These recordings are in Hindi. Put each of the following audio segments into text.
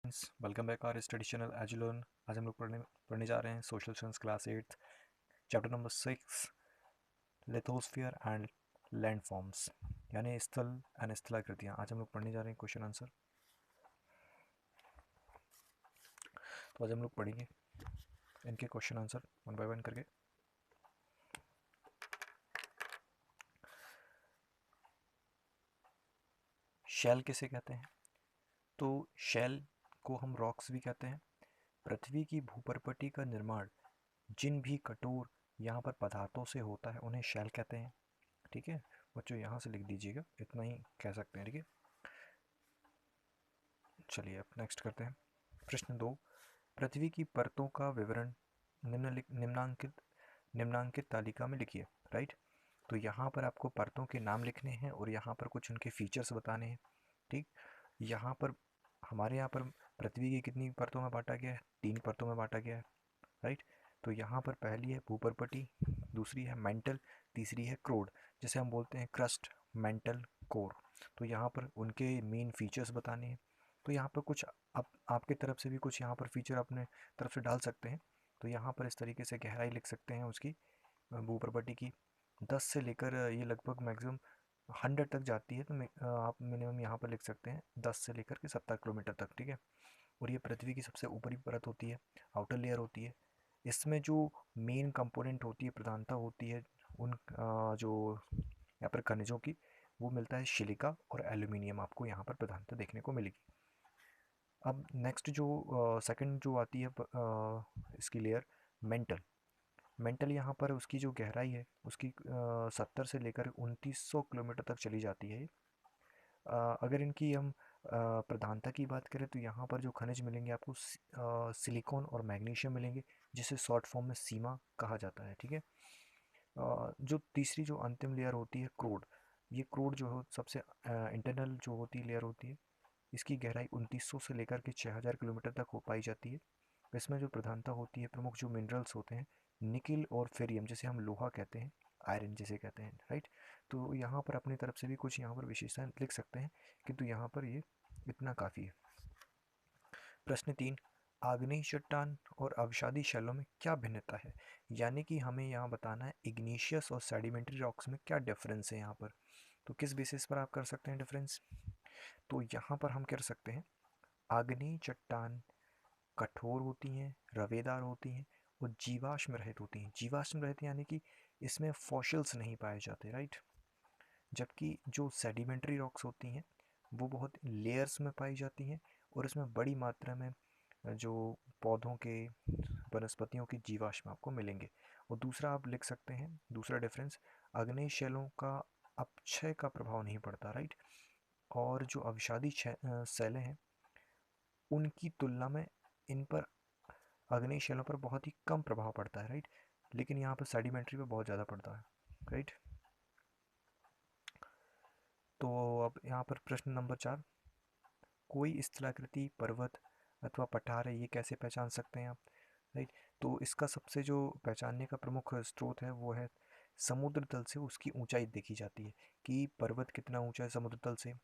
Welcome back our study channel Edulearn. आज हम लोग पढ़ने जा रहे हैं social science class 8 chapter number 6 lithosphere and landforms यानी स्थल एंड स्थलाकृतियाँ। आज हम लोग पढ़ने जा रहे हैं क्वेश्चन आंसर। तो आज हम लोग पढ़ेंगे इनके question answer one by one करके। शेल किसे कहते हैं? तो शेल को हम रॉक्स भी कहते हैं। पृथ्वी की भूपर्पटी का निर्माण जिन भी कठोर यहाँ पर पदार्थों से होता है उन्हें शेल कहते हैं। ठीक है बच्चों, यहाँ से लिख दीजिएगा, इतना ही कह सकते हैं। ठीक है, चलिए अब नेक्स्ट करते हैं। प्रश्न 2, पृथ्वी की परतों का विवरण निम्नांकित निम्नांकित तालिका में लिखिए। राइट, तो यहाँ पर आपको परतों के नाम लिखने हैं और यहाँ पर कुछ उनके फीचर्स बताने हैं। ठीक, यहाँ पर हमारे यहाँ पर पृथ्वी की कितनी परतों में बांटा गया है? 3 परतों में बांटा गया है। राइट, तो यहाँ पर पहली है भूपर्पटी, दूसरी है मेंटल, तीसरी है क्रोड, जिसे हम बोलते हैं क्रस्ट, मेंटल, कोर। तो यहाँ पर उनके मेन फीचर्स बताने हैं। तो यहाँ पर कुछ आपके तरफ से भी कुछ यहाँ पर फीचर अपने तरफ से डाल सकते हैं। तो यहाँ पर इस तरीके से गहराई लिख सकते हैं उसकी भूपर्पटी की 10 से लेकर ये लगभग मैक्सिमम 100 तक जाती है। तो आप मिनिमम यहाँ पर लिख सकते हैं 10 से लेकर के 70 किलोमीटर तक। ठीक है, और ये पृथ्वी की सबसे ऊपरी परत होती है, आउटर लेयर होती है। इसमें जो मेन कंपोनेंट होती है, प्रधानता होती है उन जो यहाँ पर खनिजों की, वो मिलता है सिलिका और एल्यूमिनियम। आपको यहाँ पर प्रधानता देखने को मिलेगी। अब नेक्स्ट जो सेकंड जो आती है इसकी लेयर मेंटल। मेंटल यहाँ पर उसकी जो गहराई है उसकी 70 से लेकर 2900 किलोमीटर तक चली जाती है। अगर इनकी हम प्रधानता की बात करें तो यहाँ पर जो खनिज मिलेंगे आपको सिलिकॉन और मैग्नीशियम मिलेंगे, जिसे शॉर्ट फॉर्म में सीमा कहा जाता है। ठीक है, जो तीसरी जो अंतिम लेयर होती है क्रोड, ये क्रोड जो हो सबसे इंटरनल जो होती है लेयर होती है। इसकी गहराई 2900 से लेकर के 6000 किलोमीटर तक हो पाई जाती है। इसमें जो प्रधानता होती है, प्रमुख जो मिनरल्स होते हैं निकिल और फेरियम, जिसे हम लोहा कहते हैं, आयरन जिसे कहते हैं। राइट, तो यहाँ पर अपनी तरफ से भी कुछ यहाँ पर विशेषताएं लिख सकते हैं, किंतु यहाँ पर ये इतना काफ़ी है। प्रश्न 3, आग्नेय चट्टान और अवसादी शैलों में क्या भिन्नता है? यानी कि हमें यहाँ बताना है इग्नीशियस और सेडिमेंट्री रॉक्स में क्या डिफरेंस है यहाँ पर। तो किस बेसिस पर आप कर सकते हैं डिफरेंस? तो यहाँ पर हम कर सकते हैं आग्नेय चट्टान कठोर होती हैं, रवेदार होती हैं और जीवाश्म रहित होती हैं। जीवाश्म रहित यानी कि इसमें फॉसिल्स नहीं पाए जाते। राइट, जबकि जो सेडिमेंट्री रॉक्स होती हैं वो बहुत लेयर्स में पाई जाती हैं और इसमें बड़ी मात्रा में जो पौधों के, वनस्पतियों के जीवाश्म आपको मिलेंगे। और दूसरा आप लिख सकते हैं, दूसरा डिफरेंस, आग्नेय शैलों का अपक्षय का प्रभाव नहीं पड़ता। राइट, और जो अवसादी शैलें हैं उनकी तुलना में इन पर आग्नेय शैलों पर बहुत ही कम प्रभाव पड़ता है। राइट, लेकिन यहाँ पर सेडिमेंट्री पे बहुत ज़्यादा पड़ता है। राइट, तो अब यहाँ पर प्रश्न नंबर 4, कोई स्थलाकृति पर्वत अथवा पठार है, ये कैसे पहचान सकते हैं आप? राइट, तो इसका सबसे जो पहचानने का प्रमुख स्रोत है वो है समुद्र तल से उसकी ऊंचाई देखी जाती है कि पर्वत कितना ऊंचा है समुद्र तल से,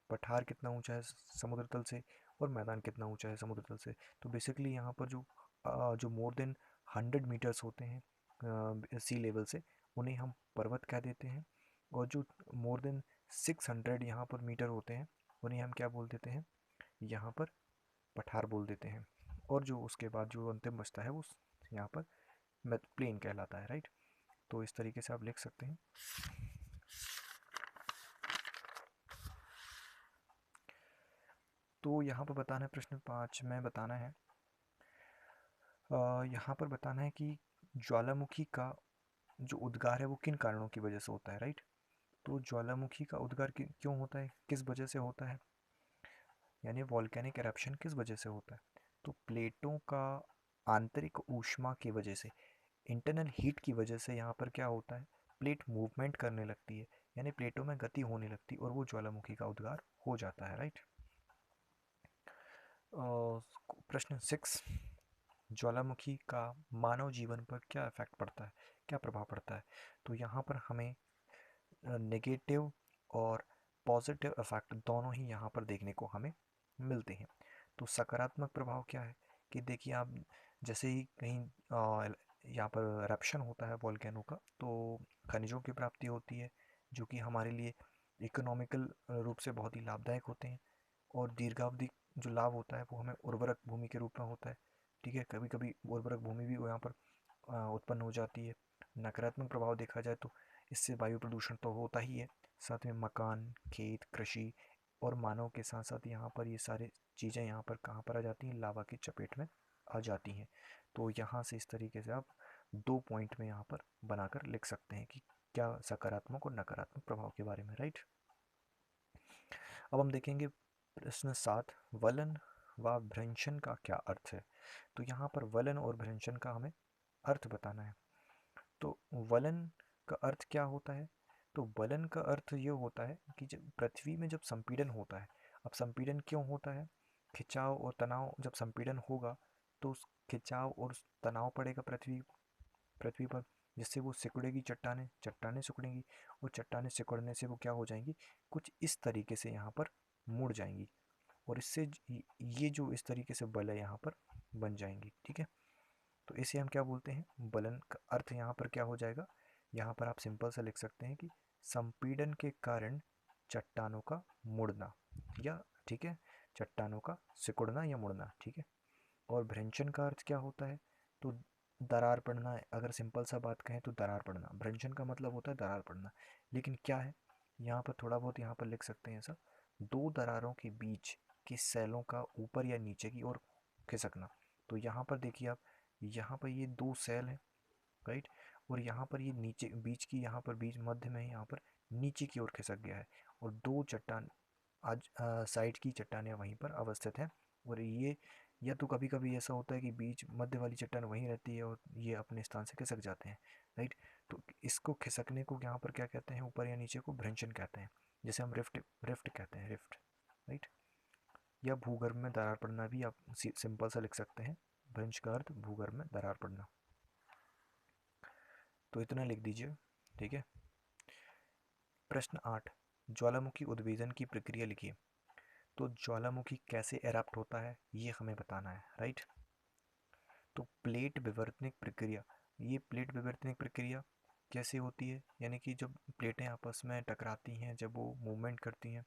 पठार कितना ऊंचा है समुद्र तल से, और मैदान कितना ऊंचा है समुद्र तल से। तो बेसिकली यहाँ पर जो मोर देन 100 मीटर्स होते हैं सी लेवल से, उन्हें हम पर्वत कह देते हैं। और जो मोर देन 600 यहाँ पर मीटर होते हैं उन्हें हम क्या बोल देते हैं? यहाँ पर पठार बोल देते हैं। और जो उसके बाद जो अंतिम बचता है वो यहाँ पर प्लेन कहलाता है। राइट, तो इस तरीके से आप लिख सकते हैं। तो यहाँ पर बताना है, प्रश्न 5 में बताना है, यहाँ पर बताना है कि ज्वालामुखी का जो उद्गार है वो किन कारणों की वजह से होता है। राइट, तो ज्वालामुखी का उद्गार क्यों होता है, किस वजह से होता है, यानी वॉल्केनिक एरप्शन किस वजह से होता है? तो प्लेटों का आंतरिक ऊष्मा की वजह से, इंटरनल हीट की वजह से यहाँ पर क्या होता है, प्लेट मूवमेंट करने लगती है, यानी प्लेटों में गति होने लगती है और वो ज्वालामुखी का उद्गार हो जाता है। राइट, प्रश्न 6, ज्वालामुखी का मानव जीवन पर क्या इफेक्ट पड़ता है, क्या प्रभाव पड़ता है? तो यहाँ पर हमें नेगेटिव और पॉजिटिव इफेक्ट दोनों ही यहाँ पर देखने को हमें मिलते हैं। तो सकारात्मक प्रभाव क्या है कि देखिए आप जैसे ही कहीं यहाँ पर eruption होता है वॉल्केनो का, तो खनिजों की प्राप्ति होती है जो कि हमारे लिए इकोनॉमिकल रूप से बहुत ही लाभदायक होते हैं। और दीर्घावधि जो लाभ होता है वो हमें उर्वरक भूमि के रूप में होता है। ठीक है, कभी कभी उर्वरक भूमि भी यहाँ पर उत्पन्न हो जाती है। नकारात्मक प्रभाव देखा जाए तो इससे वायु प्रदूषण तो होता ही है, साथ में मकान, खेत, कृषि और मानव के साथ साथ यहाँ पर ये सारे चीज़ें यहाँ पर कहाँ पर आ जाती हैं, लावा की चपेट में आ जाती हैं। तो यहाँ से इस तरीके से आप 2 पॉइंट में यहाँ पर बनाकर लिख सकते हैं कि क्या सकारात्मक और नकारात्मक प्रभाव के बारे में, राइट। अब हम देखेंगे प्रश्न 7, वलन व भ्रंशन का क्या अर्थ है। तो यहाँ पर वलन और भ्रंशन का हमें अर्थ बताना है। तो वलन का अर्थ क्या होता है? तो वलन का अर्थ ये होता है कि जब पृथ्वी में जब संपीड़न होता है, अब संपीड़न क्यों होता है? खिंचाव और तनाव, जब संपीड़न होगा तो उस खिंचाव और तनाव पड़ेगा पृथ्वी पृथ्वी पर, जिससे वो सिकुड़ेगी, चट्टानें चट्टानें सिकुड़ेंगी, और चट्टानें सिकुड़ने से वो क्या हो जाएंगी, कुछ इस तरीके से यहाँ पर मुड़ जाएंगी, और इससे ये जो इस तरीके से बल है यहाँ पर बन जाएंगी। ठीक है, तो इसे हम क्या बोलते हैं, बलन का अर्थ यहाँ पर क्या हो जाएगा, यहाँ पर आप सिंपल सा लिख सकते हैं कि संपीड़न के कारण चट्टानों का मुड़ना, या ठीक है, चट्टानों का सिकुड़ना या मुड़ना। ठीक है, और भ्रंशन का अर्थ क्या होता है, तो दरार पड़ना है। अगर सिंपल सा बात कहें तो दरार पड़ना, भ्रंशन का मतलब होता है दरार पड़ना। लेकिन क्या है, यहाँ पर थोड़ा बहुत यहाँ पर लिख सकते हैं ऐसा, दो दरारों के बीच के सेलों का ऊपर या नीचे की ओर खिसकना। तो यहाँ पर देखिए आप, यहाँ पर ये दो सेल हैं, राइट, और यहाँ पर ये नीचे बीच की, यहाँ पर बीच मध्य में यहाँ पर नीचे की ओर खिसक गया है, और दो चट्टान आज साइड की चट्टानें वहीं पर अवस्थित हैं। और ये, या तो कभी कभी ऐसा होता है कि बीच मध्य वाली चट्टान वहीं रहती है और ये अपने स्थान से खिसक जाते हैं, राइट। तो इसको खिसकने को यहाँ पर क्या कहते हैं, ऊपर या नीचे को भ्रंशन कहते हैं, जैसे हम रिफ्ट रिफ्ट कहते हैं, रिफ्ट, राइट। या भूगर्भ में दरार पड़ना भी आप सिंपल सा लिख सकते हैं, भ्रंश का अर्थ भूगर्भ में दरार पड़ना। तो इतना लिख दीजिए। ठीक है, प्रश्न 8, ज्वालामुखी उद्भेदन की प्रक्रिया लिखिए। तो ज्वालामुखी कैसे एरप्ट होता है ये हमें बताना है, राइट। तो प्लेट विवर्तनिक प्रक्रिया, ये प्लेट विवर्तनिक प्रक्रिया कैसे होती है, यानी कि जब प्लेटें आपस में टकराती हैं, जब वो मूवमेंट करती हैं,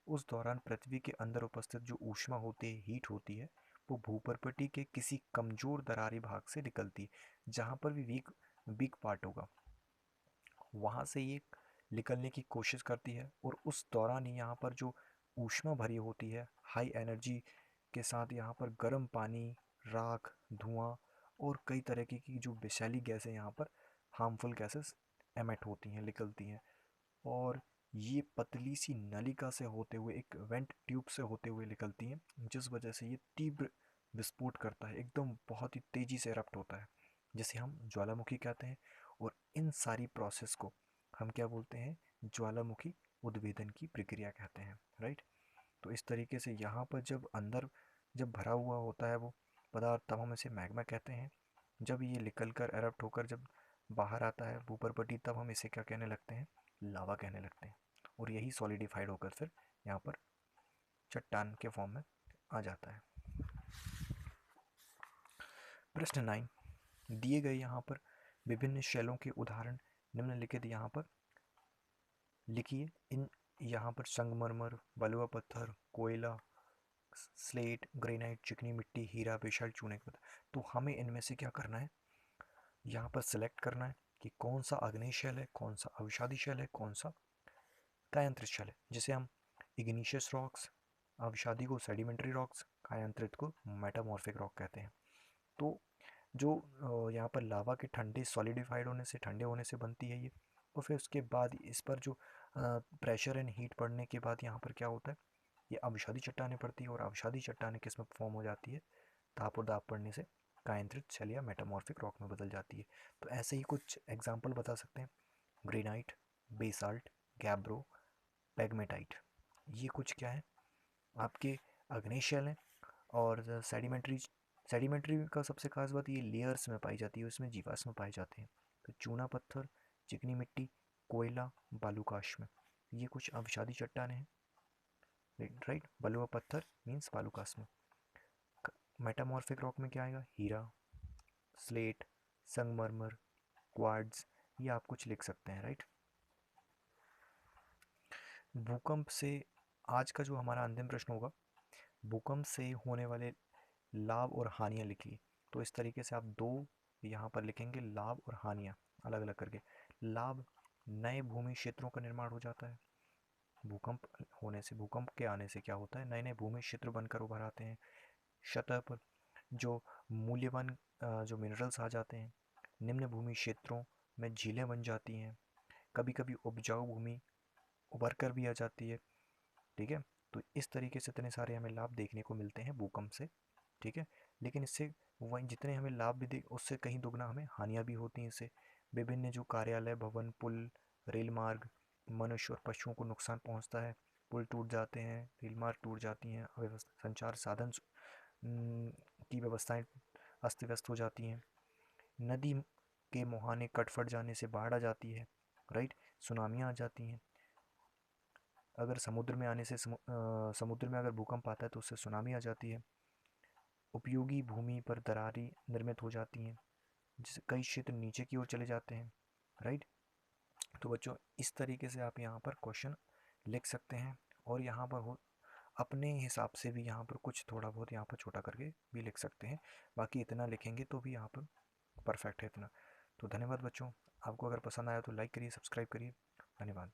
उस दौरान पृथ्वी के अंदर उपस्थित जो ऊष्मा होती है, हीट होती है, वो भूपर्पटी के किसी कमजोर दरारी भाग से निकलती है। जहाँ पर भी वीक वीक पार्ट होगा वहाँ से ये निकलने की कोशिश करती है, और उस दौरान ही यहाँ पर जो ऊष्मा भरी होती है, हाई एनर्जी के साथ, यहाँ पर गर्म पानी, राख, धुआं और कई तरह की जो विषैली गैसें यहाँ पर हार्मफुल गैसेस एमिट होती हैं, निकलती हैं। और ये पतली सी नलिका से होते हुए, एक वेंट ट्यूब से होते हुए निकलती हैं, जिस वजह से ये तीव्र विस्फोट करता है, एकदम बहुत ही तेज़ी से एरप्ट होता है, जिसे हम ज्वालामुखी कहते हैं। और इन सारी प्रोसेस को हम क्या बोलते हैं, ज्वालामुखी उद्भेदन की प्रक्रिया कहते हैं, राइट। तो इस तरीके से यहाँ पर जब अंदर जब भरा हुआ होता है वो पदार्थ, तब हम इसे मैग्मा कहते हैं। जब ये निकल कर एरप्ट होकर जब बाहर आता है ऊपरपट्टी, तब हम इसे क्या कहने लगते हैं, लावा कहने लगते हैं। और यही सॉलिडिफाइड होकर फिर यहाँ पर चट्टान के फॉर्म में आ जाता है। प्रश्न 9, दिए गए यहाँ पर विभिन्न शैलों के उदाहरण निम्नलिखित यहाँ पर लिखिए। इन यहाँ पर संगमरमर, बलुआ पत्थर, कोयला, स्लेट, ग्रेनाइट, चिकनी मिट्टी, हीरा, बेसाल्ट, चूने का पत्थर। तो हमें इनमें से क्या करना है, यहाँ पर सिलेक्ट करना है कि कौन सा आग्नेय शैल है, कौन सा अवसादी शैल है, कौन सा कायांतरित शैल है। जैसे हम इग्निशियस रॉक्स, अवसादी को सेडिमेंट्री रॉक्स, कायांतरित को मेटामॉर्फिक रॉक कहते हैं। तो जो यहाँ पर लावा के ठंडे सॉलिडिफाइड होने से, ठंडे होने से बनती है ये, और फिर उसके बाद इस पर जो प्रेशर एंड हीट पड़ने के बाद यहाँ पर क्या होता है, ये अवसादी चट्टानें पड़ती है, और अवसादी चट्टानें किस में फॉर्म हो जाती है, ताप और दाब पड़ने से कायांतरित शैल या मेटामॉर्फिक रॉक में बदल जाती है। तो ऐसे ही कुछ एग्जाम्पल बता सकते हैं, ग्रेनाइट, बेसाल्ट, गैब्रो, पैगमेटाइट। ये कुछ क्या है, आपके आग्नेय शैल हैं। और सेडिमेंट्री, सेडिमेंट्री का सबसे खास बात ये लेयर्स में पाई जाती है, उसमें जीवाश्म पाए जाते हैं। तो चूना पत्थर, चिकनी मिट्टी, कोयला, बालूकाश में, ये कुछ अवसादी चट्टानें हैं, राइट। बलुआ पत्थर मीन्स बालूकाश में। मेटामॉर्फिक रॉक में क्या आएगा? हीरा, स्लेट, संगमरमर, क्वार्ट्ज, ये आप कुछ लिख सकते हैं, राइट। भूकंप से, आज का जो हमारा अंतिम प्रश्न होगा, भूकंप से होने वाले लाभ और हानियाँ लिखिए। तो इस तरीके से आप दो यहाँ पर लिखेंगे, लाभ और हानियाँ अलग अलग करके। लाभ, नए भूमि क्षेत्रों का निर्माण हो जाता है। भूकंप होने से, भूकंप के आने से क्या होता है? नए नए भूमि क्षेत्र बनकर उभर आते हैं। सतह पर जो मूल्यवान जो मिनरल्स आ जाते हैं। निम्न भूमि क्षेत्रों में झीलें बन जाती हैं। कभी कभी उपजाऊ भूमि उभर कर भी आ जाती है, ठीक है। तो इस तरीके से इतने सारे हमें लाभ देखने को मिलते हैं भूकंप से, ठीक है। लेकिन इससे वहीं जितने हमें लाभ भी दे, उससे कहीं दुगना हमें हानियाँ भी होती हैं इससे। विभिन्न जो कार्यालय, भवन, पुल, रेल मार्ग, मनुष्य और पशुओं को नुकसान पहुंचता है। पुल टूट जाते हैं, रेल मार्ग टूट जाती हैं, संचार साधन की व्यवस्थाएं अस्त व्यस्त हो जाती हैं। नदी के मुहाने कट फट जाने से बाढ़ आ जाती है, राइट। सुनामियाँ आ जाती हैं। अगर समुद्र में आने से समुद्र में अगर भूकंप आता है तो उससे सुनामी आ जाती है। उपयोगी भूमि पर दरारें निर्मित हो जाती हैं, जिससे कई क्षेत्र नीचे की ओर चले जाते हैं, राइट। तो बच्चों, इस तरीके से आप यहाँ पर क्वेश्चन लिख सकते हैं। और यहाँ पर हो अपने हिसाब से भी यहाँ पर कुछ थोड़ा बहुत यहाँ पर छोटा करके भी लिख सकते हैं। बाकी इतना लिखेंगे तो भी यहाँ पर परफेक्ट है इतना। तो धन्यवाद बच्चों। आपको अगर पसंद आया तो लाइक करिए, सब्सक्राइब करिए। धन्यवाद।